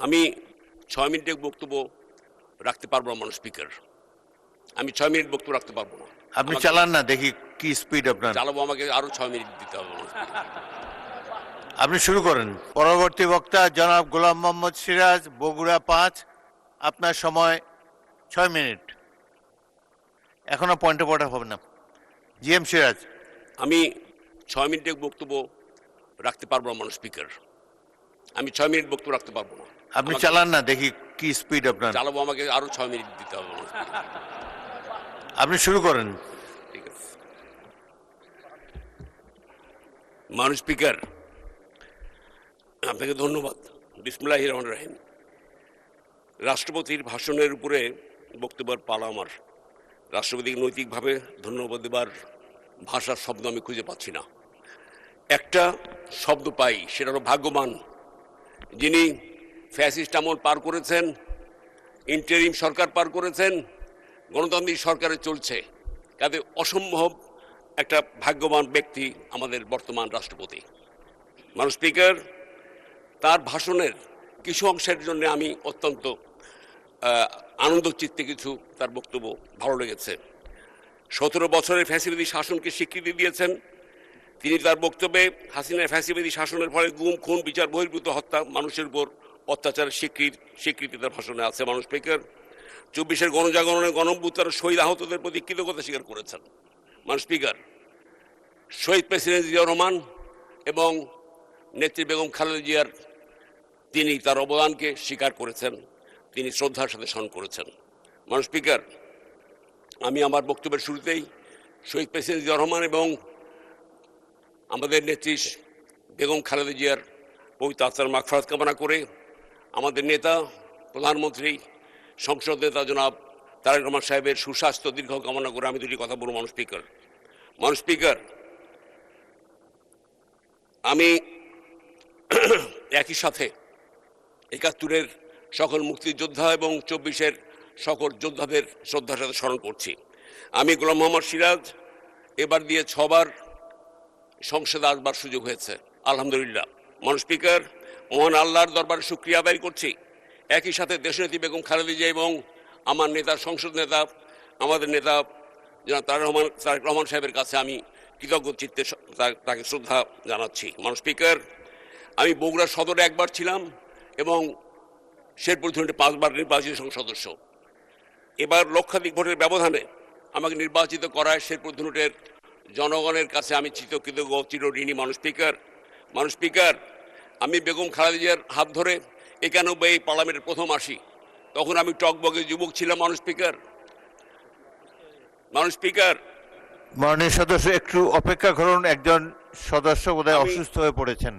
আমি 6 মিনিটের বক্তব্য রাখতে পারবো না মাননীয় স্পিকার। আমি 6 মিনিট বক্তব্য রাখতে পারবো না। আপনি চালান না, দেখি কি স্পিড আপনার। চালাবো, আমাকে আরো 6 মিনিট দিতে হবে মাননীয় স্পিকার। আপনি শুরু করেন। পরবর্তী বক্তা জনাব গোলাম মোহাম্মদ সিরাজ, বগুড়া 5। আপনার সময় 6 মিনিট। এখনো পয়েন্টে পড়া হবে না। G M Siraj. আমি 6 মিনিটের বক্তব্য রাখতে পারবো না মাননীয় স্পিকার। আমি 6 মিনিট বক্তব্য রাখতে পারবো না। আপনি চালান না, দেখি কি স্পিড আপনার। চালাবো, আমাকে আরো 6 মিনিট দিতে হবে মাননীয় স্পিকার। আপনি শুরু করেন। ঠিক আছে মাননীয় স্পিকার, আপনাকে ধন্যবাদ। বিসমিল্লাহির রহমানির রহিম। রাষ্ট্রপতির ভাষণের উপরে বক্তব্যের পালা আমার। রাষ্ট্রপতিকে নৈতিকভাবে ধন্যবাদ দেবার ভাষার শব্দ আমি খুঁজে পাচ্ছি না। একটা শব্দ পাই, সেটা হলো ভাগ্যবান। যিনি ফ্যাসিস্ট আমল পার করেছেন, ইন্টারিম সরকার পার করেছেন, গণতান্ত্রিক সরকারে চলছে, কাজে অসম্ভব একটা ভাগ্যবান ব্যক্তি আমাদের বর্তমান রাষ্ট্রপতি। মাননীয় স্পিকার, তার ভাষণের কিছু অংশের জন্য আমি অত্যন্ত আনন্দ চিত্তে কিছু তার বক্তব্য ভালো লেগেছে। 17 বছরের ফ্যাসিবাদী শাসনকে স্বীকৃতি দিয়েছেন তিনি। তার বক্তব্যে হাসিনার ফ্যাসিবাদী শাসনের ফলে গুম, খুন, বিচার বহির্ভূত হত্যা, মানুষের উপর অত্যাচারের স্বীকৃতি তার ভাষণে আছে। মাননীয় স্পিকার, 24-এর গণজাগরণে গণঅভ্যুত্থানের শহীদ আহতদের প্রতি কৃতজ্ঞতা স্বীকার করেছেন। মাননীয় স্পিকার, শহীদ প্রেসিডেন্ট জিয়াউর রহমান এবং নেত্রী বেগম খালেদা জিয়ার তিনি তার অবদানকে স্বীকার করেছেন, তিনি শ্রদ্ধার সাথে স্মরণ করেছেন। মাননীয় স্পিকার, আমি আমার বক্তব্যের শুরুতেই শহীদ প্রেসিডেন্ট জিয়াউর রহমান এবং আমাদের নেত্রী বেগম খালেদা জিয়ার পবিত্র আত্মার মাগফিরাত কামনা করে আমাদের নেতা, প্রধানমন্ত্রী, সংসদ নেতা জনাব তারেক রহমান সাহেবের সুস্বাস্থ্য দীর্ঘ কামনা করে আমি দুটি কথা বলব। মাননীয় স্পিকার, মাননীয় স্পিকার, আমি একই সাথে 71-এর সকল মুক্তিযোদ্ধা এবং 24-এর সকল যোদ্ধাদের শ্রদ্ধার সাথে স্মরণ করছি। আমি গোলাম মোহাম্মদ সিরাজ, এবার দিয়ে 6 বার সংসদে আসবার সুযোগ হয়েছে, আলহামদুলিল্লাহ। মাননীয় স্পিকার, মহান আল্লাহর দরবারে শুকরিয়া আদায় করছি। একই সাথে দেশনেত্রী বেগম খালেদা জিয়া এবং আমার নেতা, সংসদ নেতা, আমাদের নেতা জনাব তারেক রহমান সাহেবের কাছে আমি কৃতজ্ঞ চিত্তে তাকে শ্রদ্ধা জানাচ্ছি। মাননীয় স্পিকার, আমি বগুড়া সদরে একবার ছিলাম এবং শেরপুর ধরনের 5 বার নির্বাচিত সংসদ সদস্য। এবার লক্ষাধিক ভোটের ব্যবধানে আমাকে নির্বাচিত করায় শেরপুর ধরনের জনগণের কাছে আমি চিরকৃতজ্ঞ, চিরঋণী। মাননীয় স্পিকার, মাননীয় স্পিকার, আমি বেগম খালেদা জিয়ার হাত ধরে 91 পার্লামেন্টের প্রথম আসি, তখন আমি টকবগে যুবক ছিলাম। মাননীয় স্পিকার, মাননীয় স্পিকার, মাননীয় সদস্য একটু অপেক্ষা করুন, একজন সদস্য বোধহয় অসুস্থ হয়ে পড়েছেন।